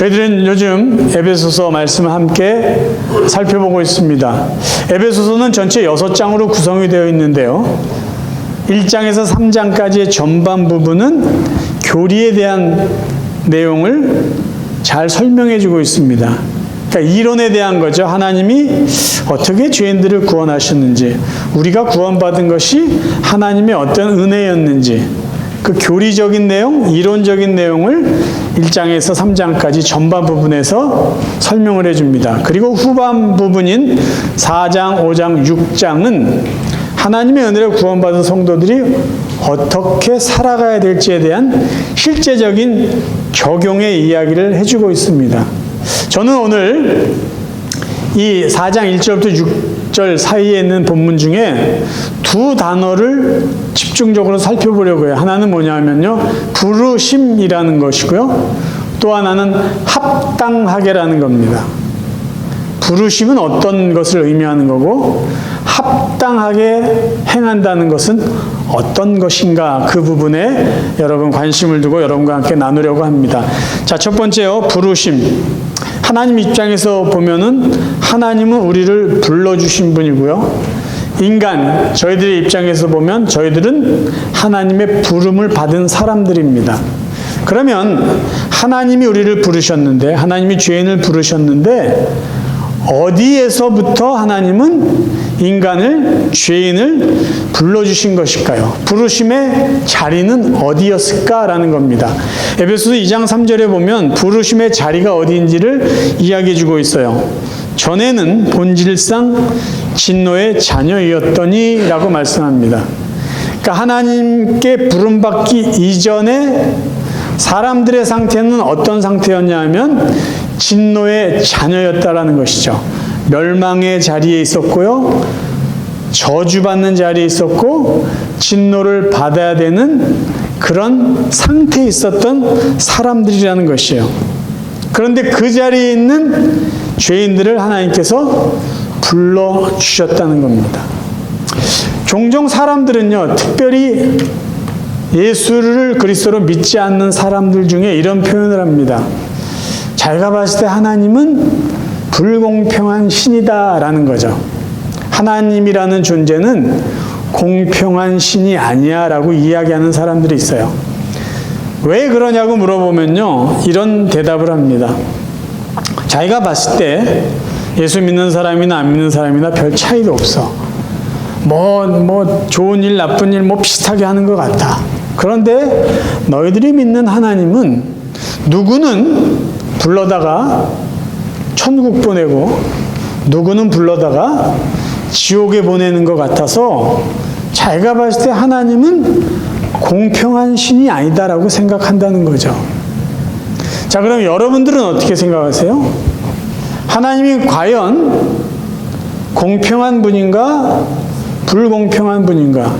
저희들은 요즘 에베소서 말씀을 함께 살펴보고 있습니다. 에베소서는 전체 6장으로 구성이 되어 있는데요. 1장에서 3장까지의 전반 부분은 교리에 대한 내용을 잘 설명해 주고 있습니다. 그러니까 이론에 대한 거죠. 하나님이 어떻게 죄인들을 구원하셨는지, 우리가 구원받은 것이 하나님의 어떤 은혜였는지, 그 교리적인 내용, 이론적인 내용을 1장에서 3장까지 전반 부분에서 설명을 해줍니다. 그리고 후반 부분인 4장, 5장, 6장은 하나님의 은혜로 구원받은 성도들이 어떻게 살아가야 될지에 대한 실제적인 적용의 이야기를 해주고 있습니다. 저는 오늘 이 4장 1절부터 6절 사이에 있는 본문 중에 두 단어를 집중적으로 살펴보려고 해요. 하나는 뭐냐면요, 부르심이라는 것이고요. 또 하나는 합당하게라는 겁니다. 부르심은 어떤 것을 의미하는 거고, 합당하게 행한다는 것은 어떤 것인가, 그 부분에 여러분 관심을 두고 여러분과 함께 나누려고 합니다. 자, 첫 번째요, 부르심. 하나님 입장에서 보면은 하나님은 우리를 불러주신 분이고요. 인간, 저희들의 입장에서 보면 저희들은 하나님의 부름을 받은 사람들입니다. 그러면 하나님이 우리를 부르셨는데, 하나님이 죄인을 부르셨는데, 어디에서부터 하나님은 인간을, 죄인을 불러주신 것일까요? 부르심의 자리는 어디였을까라는 겁니다. 에베소서 2장 3절에 보면 부르심의 자리가 어디인지를 이야기해 주고 있어요. 전에는 본질상 진노의 자녀이었더니 라고 말씀합니다. 그러니까 하나님께 부름받기 이전에 사람들의 상태는 어떤 상태였냐 하면 진노의 자녀였다라는 것이죠. 멸망의 자리에 있었고요, 저주받는 자리에 있었고, 진노를 받아야 되는 그런 상태에 있었던 사람들이라는 것이에요. 그런데 그 자리에 있는 죄인들을 하나님께서 불러주셨다는 겁니다. 종종 사람들은요, 특별히 예수를 그리스도로 믿지 않는 사람들 중에 이런 표현을 합니다. 자기가 봤을 때 하나님은 불공평한 신이다라는 거죠. 하나님이라는 존재는 공평한 신이 아니야 라고 이야기하는 사람들이 있어요. 왜 그러냐고 물어보면요, 이런 대답을 합니다. 자기가 봤을 때 예수 믿는 사람이나 안 믿는 사람이나 별 차이도 없어. 뭐 좋은 일 나쁜 일 비슷하게 하는 것 같아. 그런데 너희들이 믿는 하나님은 누구는 불러다가 천국 보내고 누구는 불러다가 지옥에 보내는 것 같아서 자기가 봤을 때 하나님은 공평한 신이 아니다라고 생각한다는 거죠. 자, 그럼 여러분들은 어떻게 생각하세요? 하나님이 과연 공평한 분인가, 불공평한 분인가?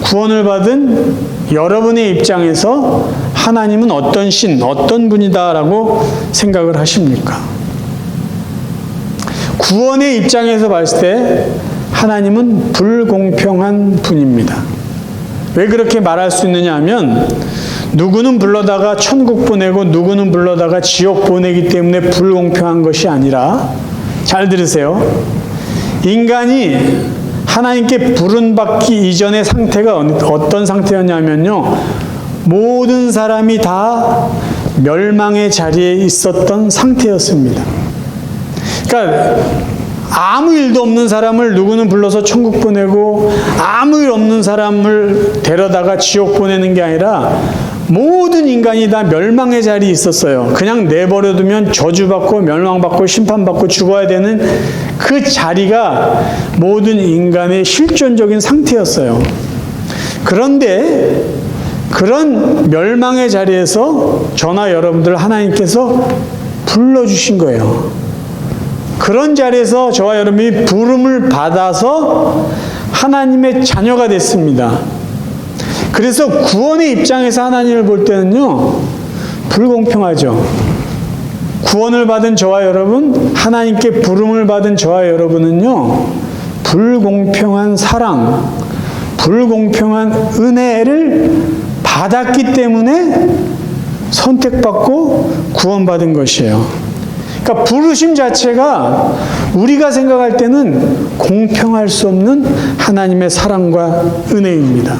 구원을 받은 여러분의 입장에서 하나님은 어떤 신, 어떤 분이다라고 생각을 하십니까? 구원의 입장에서 봤을 때 하나님은 불공평한 분입니다. 왜 그렇게 말할 수 있느냐 하면, 누구는 불러다가 천국 보내고 누구는 불러다가 지옥 보내기 때문에 불공평한 것이 아니라, 잘 들으세요, 인간이 하나님께 부름받기 이전의 상태가 어떤 상태였냐면요, 모든 사람이 다 멸망의 자리에 있었던 상태였습니다. 그러니까 아무 일도 없는 사람을 누구는 불러서 천국 보내고 아무 일 없는 사람을 데려다가 지옥 보내는 게 아니라 모든 인간이 다 멸망의 자리에 있었어요. 그냥 내버려두면 저주받고 멸망받고 심판받고 죽어야 되는 그 자리가 모든 인간의 실존적인 상태였어요. 그런데 그런 멸망의 자리에서 저나 여러분들 하나님께서 불러주신 거예요. 그런 자리에서 저와 여러분이 부름을 받아서 하나님의 자녀가 됐습니다. 그래서 구원의 입장에서 하나님을 볼 때는요, 불공평하죠. 구원을 받은 저와 여러분, 하나님께 부름을 받은 저와 여러분은요, 불공평한 사랑, 불공평한 은혜를 받았기 때문에 선택받고 구원받은 것이에요. 그러니까 부르심 자체가 우리가 생각할 때는 공평할 수 없는 하나님의 사랑과 은혜입니다.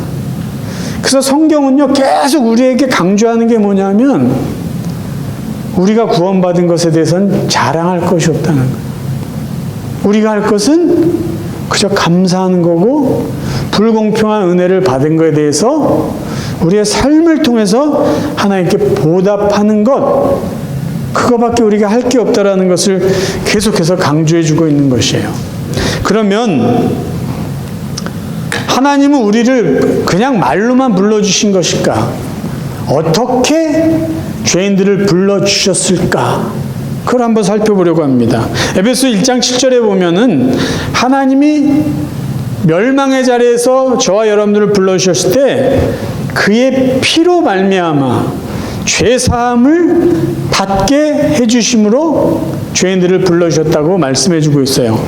그래서 성경은요, 계속 우리에게 강조하는 게 뭐냐면 우리가 구원받은 것에 대해서는 자랑할 것이 없다는 거예요. 우리가 할 것은 그저 감사하는 거고 불공평한 은혜를 받은 것에 대해서 우리의 삶을 통해서 하나님께 보답하는 것, 그거밖에 우리가 할 게 없다라는 것을 계속해서 강조해 주고 있는 것이에요. 그러면 하나님은 우리를 그냥 말로만 불러주신 것일까? 어떻게 죄인들을 불러주셨을까? 그걸 한번 살펴보려고 합니다. 에베소 1장 7절에 보면은 하나님이 멸망의 자리에서 저와 여러분들을 불러주셨을 때 그의 피로 말미암아 죄 사함을 받게 해주심으로 죄인들을 불러주셨다고 말씀해주고 있어요.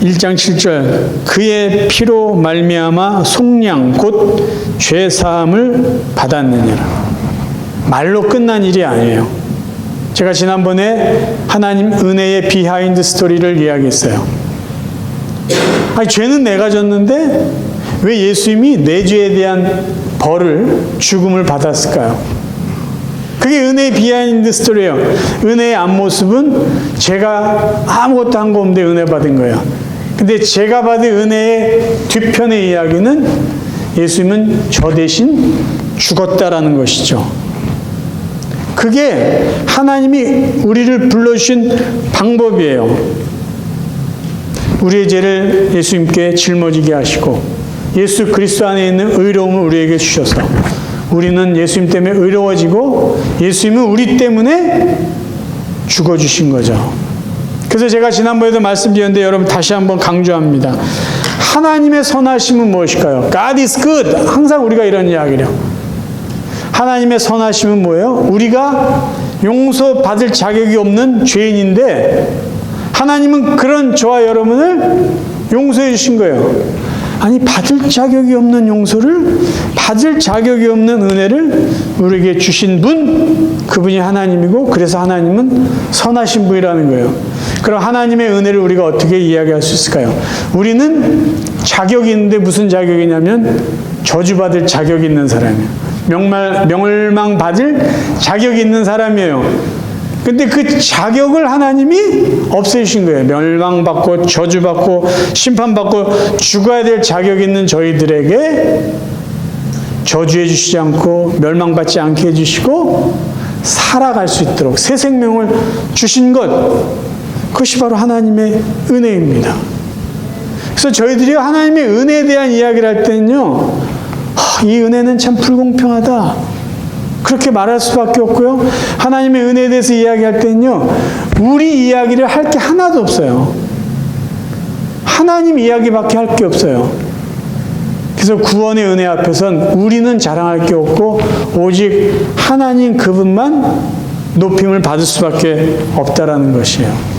1장 7절 그의 피로 말미암아 속량 곧 죄 사함을 받았느니라. 말로 끝난 일이 아니에요. 제가 지난번에 하나님 은혜의 비하인드 스토리를 이야기했어요. 아니, 죄는 내가 졌는데 왜 예수님이 내 죄에 대한 벌을, 죽음을 받았을까요? 그게 은혜의 비하인드 스토리예요. 은혜의 앞모습은 제가 아무것도 한 거 없는데 은혜 받은 거예요. 근데 제가 받은 은혜의 뒤편의 이야기는 예수님은 저 대신 죽었다라는 것이죠. 그게 하나님이 우리를 불러주신 방법이에요. 우리의 죄를 예수님께 짊어지게 하시고 예수 그리스도 안에 있는 의로움을 우리에게 주셔서 우리는 예수님 때문에 의로워지고 예수님은 우리 때문에 죽어주신 거죠. 그래서 제가 지난번에도 말씀드렸는데 여러분 다시 한번 강조합니다. 하나님의 선하심은 무엇일까요? God is good. 항상 우리가 이런 이야기를 해요. 하나님의 선하심은 뭐예요? 우리가 용서받을 자격이 없는 죄인인데 하나님은 그런 저와 여러분을 용서해 주신 거예요. 아니, 받을 자격이 없는 용서를, 받을 자격이 없는 은혜를 우리에게 주신 분, 그분이 하나님이고, 그래서 하나님은 선하신 분이라는 거예요. 그럼 하나님의 은혜를 우리가 어떻게 이야기할 수 있을까요? 우리는 자격이 있는데 무슨 자격이냐면 저주받을 자격이 있는 사람이에요. 멸망받을 자격이 있는 사람이에요. 근데 그 자격을 하나님이 없애주신 거예요. 멸망받고 저주받고 심판받고 죽어야 될 자격이 있는 저희들에게 저주해 주시지 않고 멸망받지 않게 해주시고 살아갈 수 있도록 새 생명을 주신 것, 그것이 바로 하나님의 은혜입니다. 그래서 저희들이 하나님의 은혜에 대한 이야기를 할 때는요, 이 은혜는 참 불공평하다, 그렇게 말할 수밖에 없고요. 하나님의 은혜에 대해서 이야기할 때는요, 우리 이야기를 할 게 하나도 없어요. 하나님 이야기밖에 할 게 없어요. 그래서 구원의 은혜 앞에선 우리는 자랑할 게 없고 오직 하나님 그분만 높임을 받을 수밖에 없다라는 것이에요.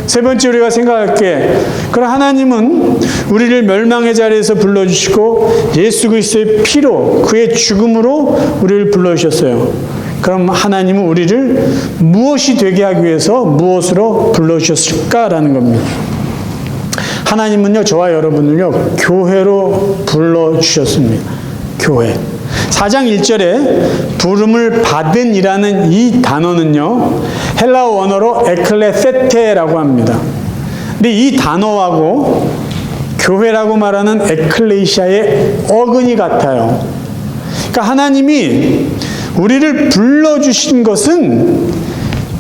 세 번째 우리가 생각할 게, 그럼 하나님은 우리를 멸망의 자리에서 불러주시고 예수 그리스도의 피로, 그의 죽음으로 우리를 불러주셨어요. 그럼 하나님은 우리를 무엇이 되게 하기 위해서 무엇으로 불러주셨을까라는 겁니다. 하나님은요, 저와 여러분을요, 교회로 불러주셨습니다. 교회. 4장 1절에 부름을 받은이라는 이 단어는요, 헬라어 원어로 에클레세테라고 합니다. 근데 이 단어하고 교회라고 말하는 에클레시아의 어근이 같아요. 그러니까 하나님이 우리를 불러주신 것은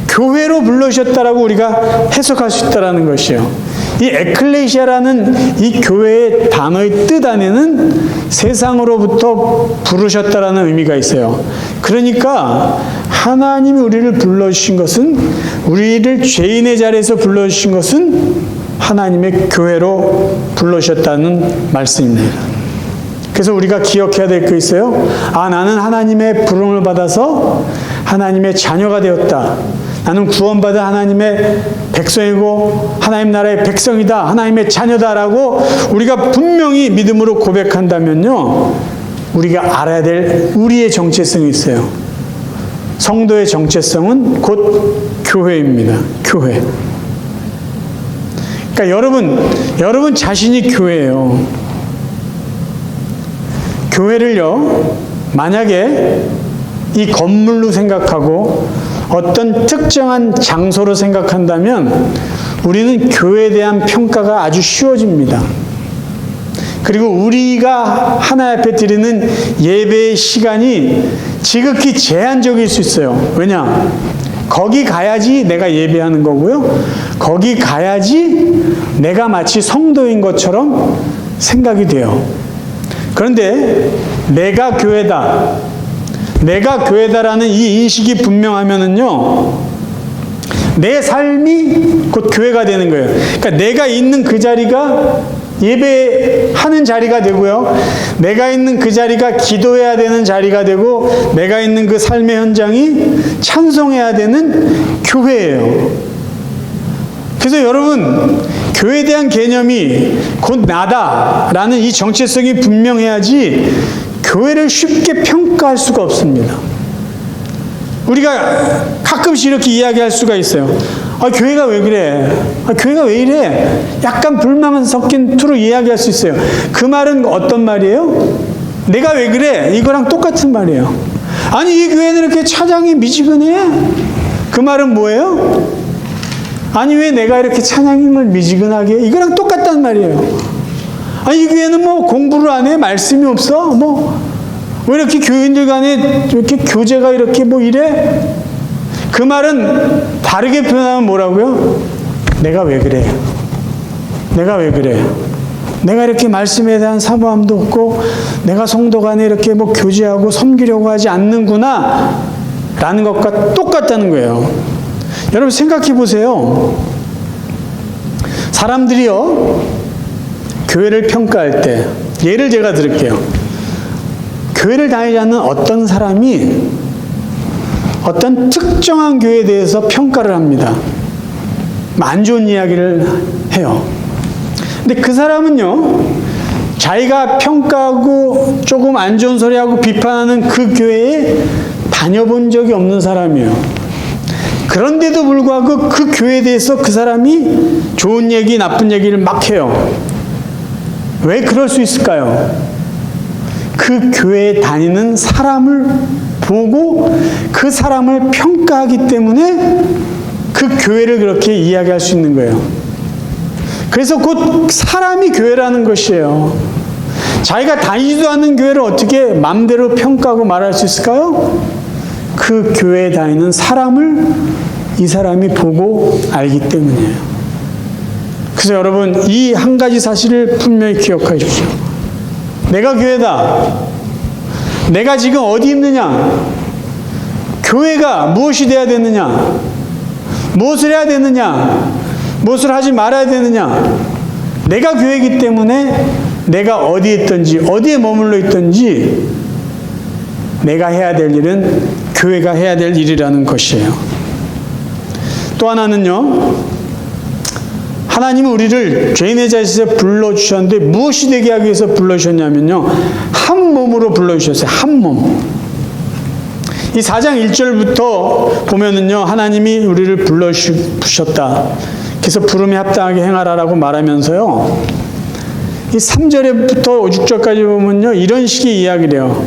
교회로 불러주셨다라고 우리가 해석할 수 있다는 것이에요. 이 에클레시아라는 이 교회의 단어의 뜻 안에는 세상으로부터 부르셨다라는 의미가 있어요. 그러니까 하나님이 우리를 불러주신 것은, 우리를 죄인의 자리에서 불러주신 것은 하나님의 교회로 불러주셨다는 말씀입니다. 그래서 우리가 기억해야 될 게 있어요. 아, 나는 하나님의 부름을 받아서 하나님의 자녀가 되었다. 나는 구원받은 하나님의 백성이고 하나님 나라의 백성이다, 하나님의 자녀다라고 우리가 분명히 믿음으로 고백한다면요, 우리가 알아야 될 우리의 정체성이 있어요. 성도의 정체성은 곧 교회입니다. 교회. 그러니까 여러분 자신이 교회예요. 교회를요, 만약에 이 건물로 생각하고 어떤 특정한 장소로 생각한다면 우리는 교회에 대한 평가가 아주 쉬워집니다. 그리고 우리가 하나님 앞에 드리는 예배의 시간이 지극히 제한적일 수 있어요. 왜냐? 거기 가야지 내가 예배하는 거고요. 거기 가야지 내가 마치 성도인 것처럼 생각이 돼요. 그런데 내가 교회다. 내가 교회다라는 이 인식이 분명하면은요, 내 삶이 곧 교회가 되는 거예요. 그러니까 내가 있는 그 자리가 예배하는 자리가 되고요. 내가 있는 그 자리가 기도해야 되는 자리가 되고, 내가 있는 그 삶의 현장이 찬송해야 되는 교회예요. 그래서 여러분, 교회에 대한 개념이 곧 나다라는 이 정체성이 분명해야지 교회를 쉽게 평가할 수가 없습니다. 우리가 가끔씩 이렇게 이야기할 수가 있어요. 교회가 왜 그래? 교회가 왜 이래? 약간 불만 섞인 투로 이야기할 수 있어요. 그 말은 어떤 말이에요? 내가 왜 그래? 이거랑 똑같은 말이에요. 아니, 이 교회는 이렇게 찬양이 미지근해? 그 말은 뭐예요? 아니, 왜 내가 이렇게 찬양을 미지근하게 해? 이거랑 똑같단 말이에요. 아니, 이 교회는 뭐 공부를 안 해? 말씀이 없어? 왜 이렇게 교인들 간에 이렇게 교제가 이렇게 뭐 이래? 그 말은 다르게 표현하면 뭐라고요? 내가 왜 그래? 내가 왜 그래? 내가 이렇게 말씀에 대한 사모함도 없고, 내가 성도 간에 이렇게 뭐 교제하고 섬기려고 하지 않는구나 라는 것과 똑같다는 거예요. 여러분 생각해 보세요. 사람들이요, 교회를 평가할 때, 예를 제가 들을게요. 교회를 다니지 않는 어떤 사람이 어떤 특정한 교회에 대해서 평가를 합니다. 안 좋은 이야기를 해요. 근데 그 사람은요, 자기가 평가하고 조금 안 좋은 소리하고 비판하는 그 교회에 다녀본 적이 없는 사람이에요. 그런데도 불구하고 그 교회에 대해서 그 사람이 좋은 얘기, 나쁜 얘기를 막 해요. 왜 그럴 수 있을까요? 그 교회에 다니는 사람을 보고 그 사람을 평가하기 때문에 그 교회를 그렇게 이야기할 수 있는 거예요. 그래서 곧 사람이 교회라는 것이에요. 자기가 다니지도 않는 교회를 어떻게 마음대로 평가하고 말할 수 있을까요? 그 교회에 다니는 사람을 이 사람이 보고 알기 때문이에요. 그래서 여러분, 이 한 가지 사실을 분명히 기억하십시오. 내가 교회다. 내가 지금 어디 있느냐? 교회가 무엇이 돼야 되느냐? 무엇을 해야 되느냐? 무엇을 하지 말아야 되느냐? 내가 교회이기 때문에 내가 어디에 있든지 어디에 머물러 있든지 내가 해야 될 일은 교회가 해야 될 일이라는 것이에요. 또 하나는요, 하나님은 우리를 죄인의 자리에서 불러주셨는데 무엇이 되게 하기 위해서 불러주셨냐면요, 한 몸으로 불러주셨어요. 한 몸. 이 4장 1절부터 보면은요, 하나님이 우리를 불러주셨다. 그래서 부름에 합당하게 행하라라고 말하면서요, 이 3절부터 6절까지 보면요, 이런 식의 이야기를 해요.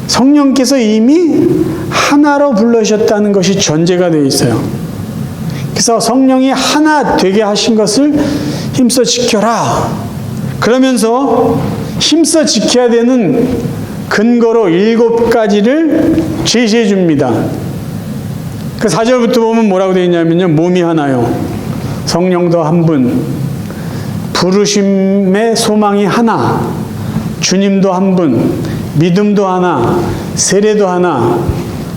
성령께서 이미 하나로 불러주셨다는 것이 전제가 되어 있어요. 그래서 성령이 하나 되게 하신 것을 힘써 지켜라. 그러면서 힘써 지켜야 되는 근거로 7가지를 제시해 줍니다. 그 4절부터 보면 뭐라고 되어 있냐면요, 몸이 하나요. 성령도 한 분. 부르심의 소망이 하나. 주님도 한 분. 믿음도 하나. 세례도 하나.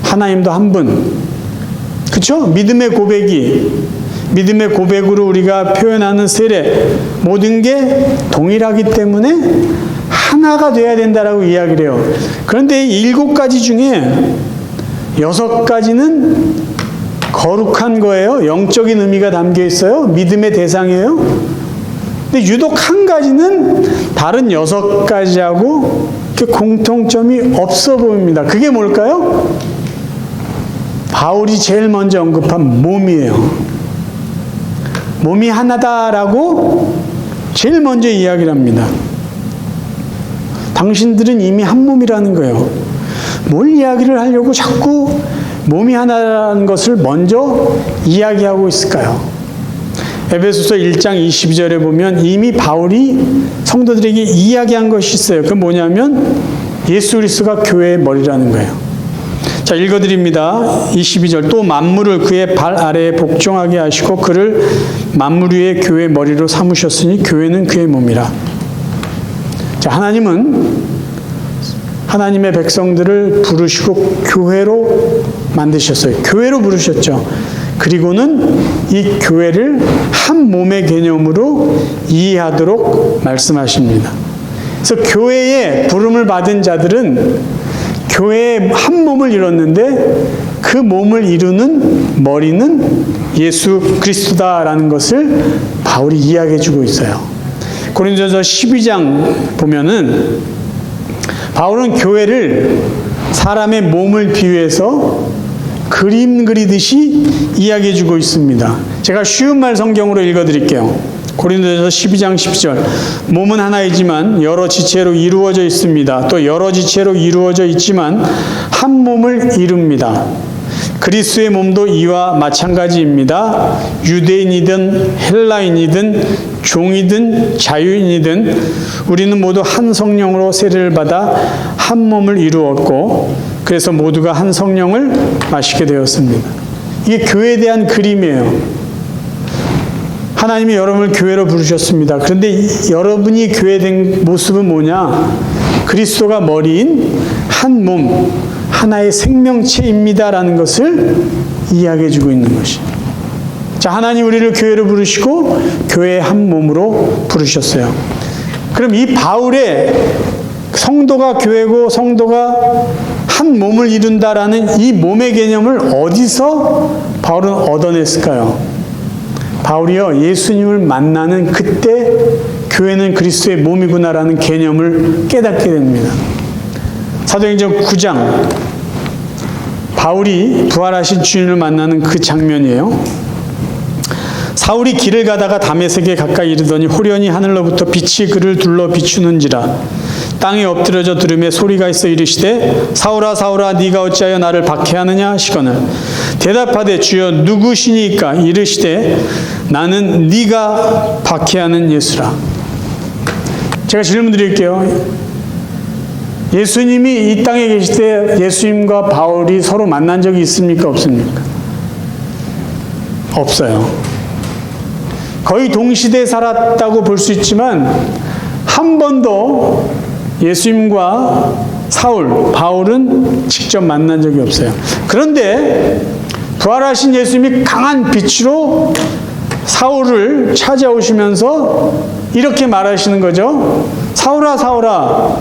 하나님도 한 분. 그렇죠? 믿음의 고백으로 우리가 표현하는 세례, 모든 게 동일하기 때문에 하나가 돼야 된다라고 이야기를 해요. 그런데 이 7가지 중에 6가지는 거룩한 거예요. 영적인 의미가 담겨 있어요. 믿음의 대상이에요. 근데 유독 한 가지는 다른 6가지하고 공통점이 없어 보입니다. 그게 뭘까요? 바울이 제일 먼저 언급한 몸이에요. 몸이 하나다라고 제일 먼저 이야기를 합니다. 당신들은 이미 한 몸이라는 거예요. 뭘 이야기를 하려고 자꾸 몸이 하나라는 것을 먼저 이야기하고 있을까요? 에베소서 1장 22절에 보면 이미 바울이 성도들에게 이야기한 것이 있어요. 그건 뭐냐면 예수 그리스도가 교회의 머리라는 거예요. 자, 읽어드립니다. 22절. 또 만물을 그의 발 아래에 복종하게 하시고 그를 만물 위의 교회의 머리로 삼으셨으니 교회는 그의 몸이라. 자, 하나님은 하나님의 백성들을 부르시고 교회로 만드셨어요. 교회로 부르셨죠. 그리고는 이 교회를 한 몸의 개념으로 이해하도록 말씀하십니다. 그래서 교회에 부름을 받은 자들은 교회의 한 몸을 이뤘는데 그 몸을 이루는 머리는 예수 그리스도다라는 것을 바울이 이야기해 주고 있어요. 고린도서 12장 보면은 바울은 교회를 사람의 몸을 비유해서 그림 그리듯이 이야기해 주고 있습니다. 제가 쉬운 말 성경으로 읽어드릴게요. 고린도서 12장 10절. 몸은 하나이지만 여러 지체로 이루어져 있습니다. 또 여러 지체로 이루어져 있지만 한 몸을 이룹니다. 그리스도의 몸도 이와 마찬가지입니다. 유대인이든 헬라인이든 종이든 자유인이든 우리는 모두 한 성령으로 세례를 받아 한 몸을 이루었고 그래서 모두가 한 성령을 마시게 되었습니다. 이게 교회에 대한 그림이에요. 하나님이 여러분을 교회로 부르셨습니다. 그런데 여러분이 교회된 모습은 뭐냐? 그리스도가 머리인 한 몸, 하나의 생명체입니다라는 것을 이야기해 주고 있는 것이에요. 자, 하나님 우리를 교회로 부르시고 교회의 한 몸으로 부르셨어요. 그럼 이 바울의 성도가 교회고 성도가 한 몸을 이룬다라는 이 몸의 개념을 어디서 바울은 얻어냈을까요? 바울이요, 예수님을 만나는 그때 교회는 그리스도의 몸이구나라는 개념을 깨닫게 됩니다. 사도행전 9장, 바울이 부활하신 주님을 만나는 그 장면이에요. 사울이 길을 가다가 다메섹에 가까이 이르더니 호련히 하늘로부터 빛이 그를 둘러 비추는지라. 땅에 엎드려져 들음에 소리가 있어 이르시되 사울아 사울아 네가 어찌하여 나를 박해하느냐 하시거늘 대답하되 주여 누구시니까 이르시되 나는 네가 박해하는 예수라. 제가 질문 드릴게요. 예수님이 이 땅에 계실 때 예수님과 바울이 서로 만난 적이 있습니까? 없습니까? 없어요. 거의 동시대에 살았다고 볼 수 있지만 한 번도 예수님과 사울, 바울은 직접 만난 적이 없어요. 그런데 부활하신 예수님이 강한 빛으로 사울을 찾아오시면서 이렇게 말하시는 거죠. 사울아 사울아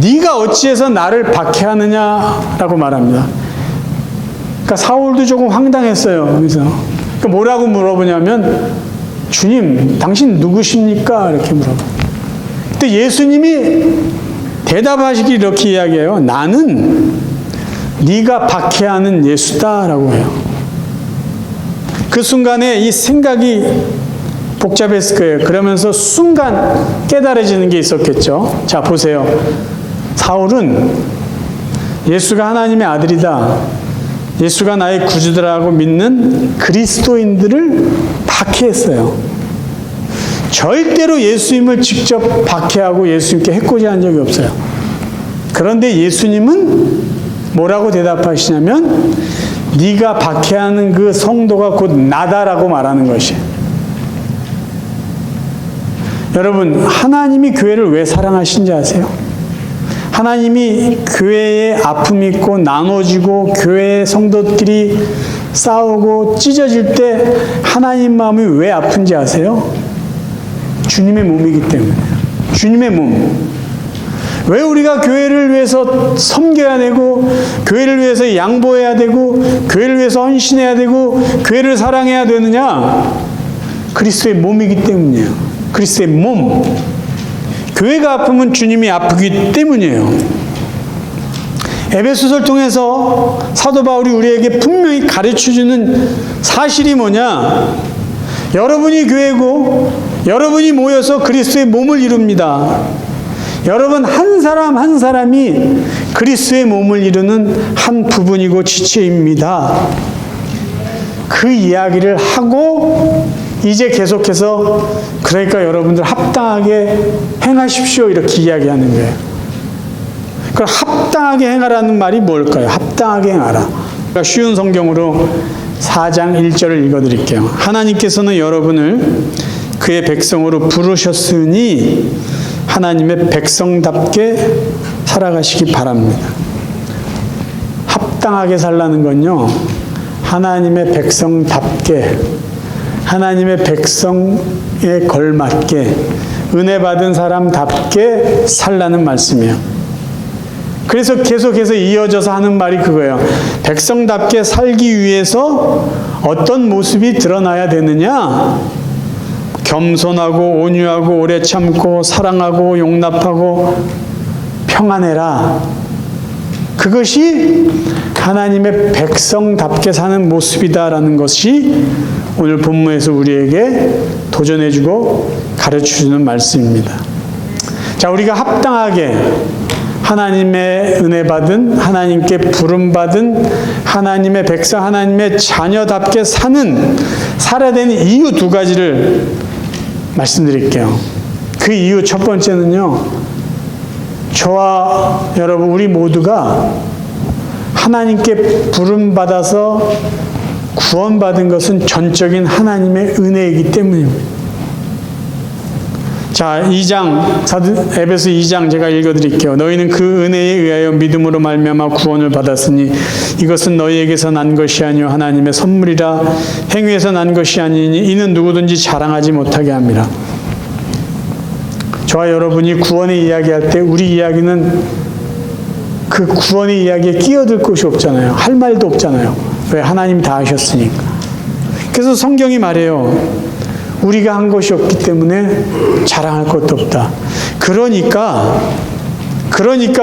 네가 어찌해서 나를 박해하느냐라고 말합니다. 그러니까 사울도 조금 황당했어요. 그래서 그러니까 뭐라고 물어보냐면 주님 당신 누구십니까? 이렇게 물어봐요. 근데 예수님이 대답하시기 이렇게 이야기해요. 나는 네가 박해하는 예수다라고 해요. 그 순간에 이 생각이 복잡했을 거예요. 그러면서 순간 깨달아지는 게 있었겠죠. 자, 보세요. 사울은 예수가 하나님의 아들이다, 예수가 나의 구주다라고 믿는 그리스도인들을 박해했어요. 절대로 예수님을 직접 박해하고 예수님께 해코지한 적이 없어요. 그런데 예수님은 뭐라고 대답하시냐면 네가 박해하는 그 성도가 곧 나다라고 말하는 것이에요. 여러분, 하나님이 교회를 왜 사랑하신지 아세요? 하나님이 교회에 아픔이 있고 나눠지고 교회의 성도끼리 싸우고 찢어질 때 하나님 마음이 왜 아픈지 아세요? 주님의 몸이기 때문에. 주님의 몸. 왜 우리가 교회를 위해서 섬겨야 되고 교회를 위해서 양보해야 되고 교회를 위해서 헌신해야 되고 교회를 사랑해야 되느냐? 그리스도의 몸이기 때문이에요. 그리스도의 몸. 교회가 아프면 주님이 아프기 때문이에요. 에베소서를 통해서 사도 바울이 우리에게 분명히 가르쳐주는 사실이 뭐냐? 여러분이 교회고 여러분이 모여서 그리스도의 몸을 이룹니다. 여러분 한 사람 한 사람이 그리스도의 몸을 이루는 한 부분이고 지체입니다. 그 이야기를 하고 이제 계속해서 그러니까 여러분들 합당하게 행하십시오 이렇게 이야기하는 거예요. 그럼 합당하게 행하라는 말이 뭘까요? 합당하게 행하라. 그러니까 쉬운 성경으로 4장 1절을 읽어드릴게요. 하나님께서는 여러분을 그의 백성으로 부르셨으니 하나님의 백성답게 살아가시기 바랍니다. 합당하게 살라는 건요, 하나님의 백성답게, 하나님의 백성에 걸맞게, 은혜 받은 사람답게 살라는 말씀이에요. 그래서 계속해서 이어져서 하는 말이 그거예요. 백성답게 살기 위해서 어떤 모습이 드러나야 되느냐? 겸손하고 온유하고 오래 참고 사랑하고 용납하고 평안해라. 그것이 하나님의 백성답게 사는 모습이다라는 것이 오늘 본문에서 우리에게 도전해주고 가르쳐주는 말씀입니다. 자, 우리가 합당하게 하나님의 은혜 받은, 하나님께 부름받은 하나님의 백성, 하나님의 자녀답게 살아야 되는 이유 두 가지를 말씀드릴게요. 그 이유 첫 번째는요, 저와 여러분 우리 모두가 하나님께 부름받아서 구원받은 것은 전적인 하나님의 은혜이기 때문입니다. 자, 2장, 에베소 2장 제가 읽어드릴게요. 너희는 그 은혜에 의하여 믿음으로 말미암아 구원을 받았으니 이것은 너희에게서 난 것이 아니요 하나님의 선물이라. 행위에서 난 것이 아니니 이는 누구든지 자랑하지 못하게 함이라. 저와 여러분이 구원의 이야기할 때 우리 이야기는 그 구원의 이야기에 끼어들 곳이 없잖아요. 할 말도 없잖아요. 왜? 하나님이 다 하셨으니까. 그래서 성경이 말해요. 우리가 한 것이 없기 때문에 자랑할 것도 없다. 그러니까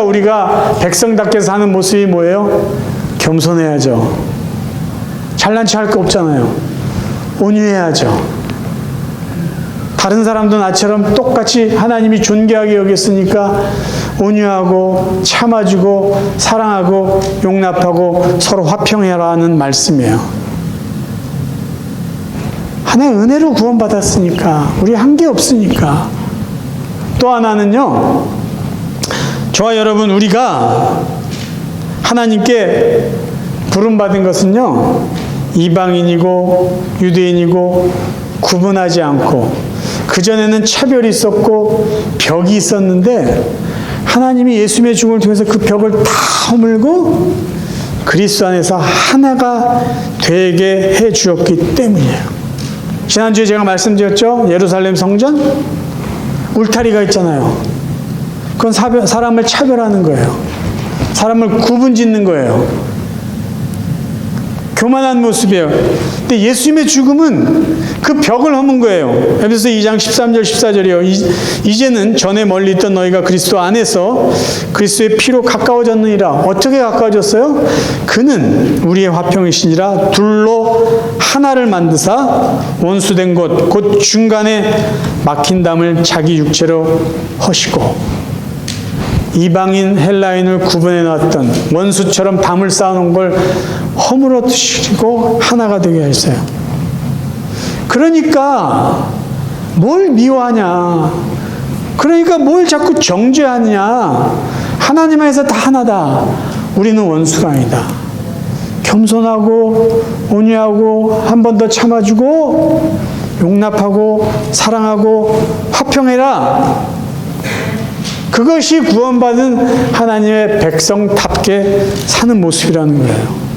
우리가 백성답게 사는 모습이 뭐예요? 겸손해야죠. 잘난 체 할 거 없잖아요. 온유해야죠. 다른 사람도 나처럼 똑같이 하나님이 존귀하게 여겼으니까 온유하고 참아주고 사랑하고 용납하고 서로 화평해라는 말씀이에요. 하나의 은혜로 구원받았으니까, 우리 한 게 없으니까. 또 하나는요, 저와 여러분 우리가 하나님께 부름받은 것은요, 이방인이고 유대인이고 구분하지 않고, 그전에는 차별이 있었고 벽이 있었는데 하나님이 예수님의 죽음을 통해서 그 벽을 다 허물고 그리스도 안에서 하나가 되게 해 주었기 때문이에요. 지난주에 제가 말씀드렸죠? 예루살렘 성전? 울타리가 있잖아요. 그건 사람을 차별하는 거예요. 사람을 구분 짓는 거예요. 교만한 모습이에요. 근데 예수님의 죽음은 그 벽을 허문 거예요. 에베소서 2장 13절 14절이요. 이제는 전에 멀리 있던 너희가 그리스도 안에서 그리스도의 피로 가까워졌느니라. 어떻게 가까워졌어요? 그는 우리의 화평이시니라. 둘로 하나를 만드사 원수된 곳 곧 중간에 막힌 담을 자기 육체로 허시고. 이방인 헬라인을 구분해 놨던 원수처럼 담을 쌓아놓은 걸 허물어 드시고 하나가 되게 하셨어요. 그러니까 뭘 미워하냐? 그러니까 뭘 자꾸 정죄하냐? 하나님 안에서 다 하나다. 우리는 원수가 아니다. 겸손하고 온유하고 한 번 더 참아주고 용납하고 사랑하고 화평해라. 그것이 구원받은 하나님의 백성답게 사는 모습이라는 거예요.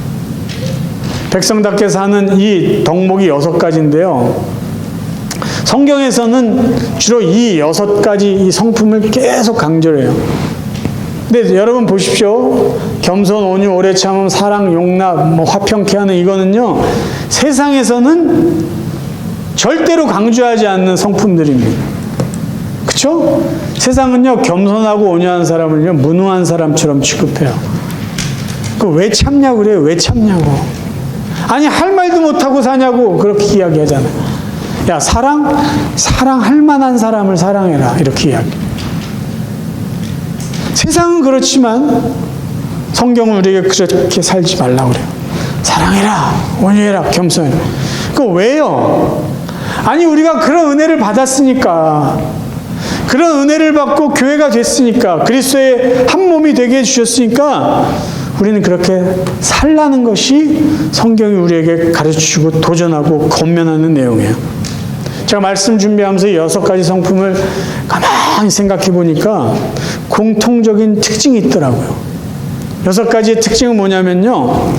백성답게 사는 이 덕목이 6가지인데요. 성경에서는 주로 이 6가지 이 성품을 계속 강조를 해요. 근데 여러분 보십시오. 겸손, 온유, 오래 참음, 사랑, 용납, 화평케 하는 이거는요, 세상에서는 절대로 강조하지 않는 성품들입니다. 그쵸? 세상은요, 겸손하고 온유한 사람을요, 무능한 사람처럼 취급해요. 왜 참냐고 그래요. 왜 참냐고. 아니 할 말도 못하고 사냐고 그렇게 이야기하잖아요. 야, 사랑할 만한 사람을 사랑해라 이렇게 이야기. 세상은 그렇지만 성경은 우리에게 그렇게 살지 말라고 그래요. 사랑해라, 온유해라, 겸손해라. 그거 왜요? 아니 우리가 그런 은혜를 받았으니까, 그런 은혜를 받고 교회가 됐으니까, 그리스도의 한 몸이 되게 해주셨으니까 우리는 그렇게 살라는 것이 성경이 우리에게 가르쳐주고 도전하고 권면하는 내용이에요. 제가 말씀 준비하면서 6가지 성품을 가만히 생각해 보니까 공통적인 특징이 있더라고요. 6가지의 특징은 뭐냐면요,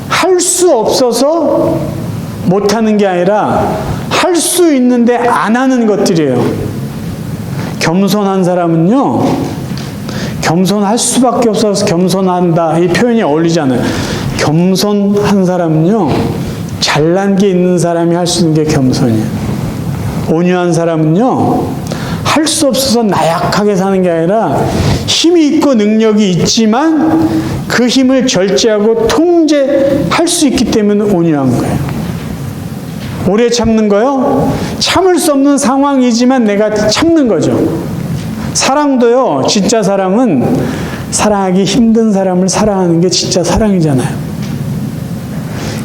할 수 없어서 못하는 게 아니라 할 수 있는데 안 하는 것들이에요. 겸손한 사람은요, 겸손할 수밖에 없어서 겸손한다 이 표현이 어울리잖아요. 겸손한 사람은요, 잘난 게 있는 사람이 할 수 있는 게 겸손이에요. 온유한 사람은요, 할 수 없어서 나약하게 사는 게 아니라 힘이 있고 능력이 있지만 그 힘을 절제하고 통제할 수 있기 때문에 온유한 거예요. 오래 참는 거요, 참을 수 없는 상황이지만 내가 참는 거죠. 사랑도요, 진짜 사랑은 사랑하기 힘든 사람을 사랑하는 게 진짜 사랑이잖아요.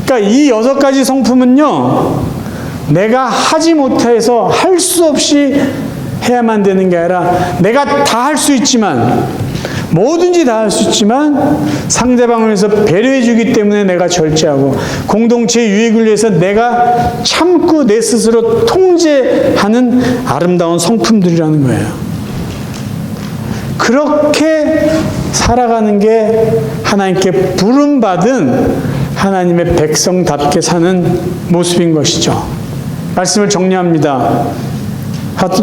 그러니까 이 6가지 성품은요, 내가 하지 못해서 할 수 없이 해야만 되는 게 아니라 내가 다 할 수 있지만, 뭐든지 다 할 수 있지만 상대방을 위해서 배려해 주기 때문에 내가 절제하고, 공동체의 유익을 위해서 내가 참고 내 스스로 통제하는 아름다운 성품들이라는 거예요. 그렇게 살아가는 게 하나님께 부름받은 하나님의 백성답게 사는 모습인 것이죠. 말씀을 정리합니다.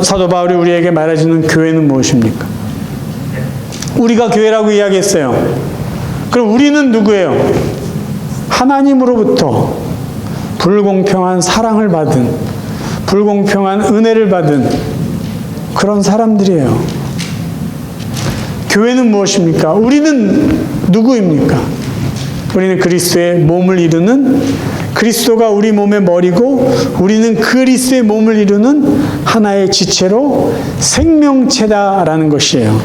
사도 바울이 우리에게 말해주는 교회는 무엇입니까? 우리가 교회라고 이야기했어요. 그럼 우리는 누구예요? 하나님으로부터 불공평한 사랑을 받은, 불공평한 은혜를 받은 그런 사람들이에요. 교회는 무엇입니까? 우리는 누구입니까? 우리는 그리스도의 몸을 이루는, 그리스도가 우리 몸의 머리고 우리는 그리스도의 몸을 이루는 하나의 지체로 생명체다라는 것이에요.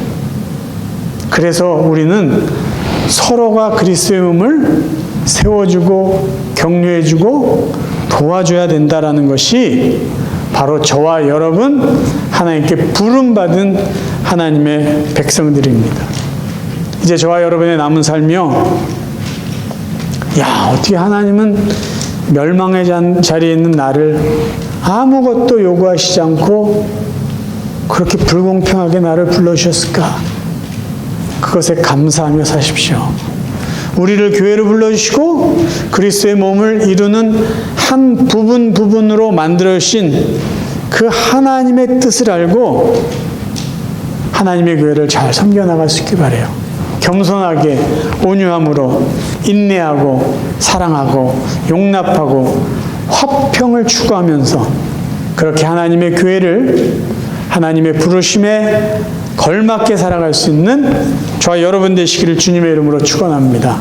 그래서 우리는 서로가 그리스도의 몸을 세워주고 격려해주고 도와줘야 된다라는 것이 바로 저와 여러분 하나님께 부름받은 하나님의 백성들입니다. 이제 저와 여러분의 남은 삶이요, 야, 어떻게 하나님은 멸망의 자리에 있는 나를 아무것도 요구하시지 않고 그렇게 불공평하게 나를 불러주셨을까? 그것에 감사하며 사십시오. 우리를 교회로 불러주시고 그리스도의 몸을 이루는 한 부분으로 만들어주신 그 하나님의 뜻을 알고 하나님의 교회를 잘 섬겨나갈 수 있길 바라요. 겸손하게 온유함으로 인내하고 사랑하고 용납하고 화평을 추구하면서 그렇게 하나님의 교회를 하나님의 부르심에 걸맞게 살아갈 수 있는 저와 여러분 되시기를 주님의 이름으로 축원합니다.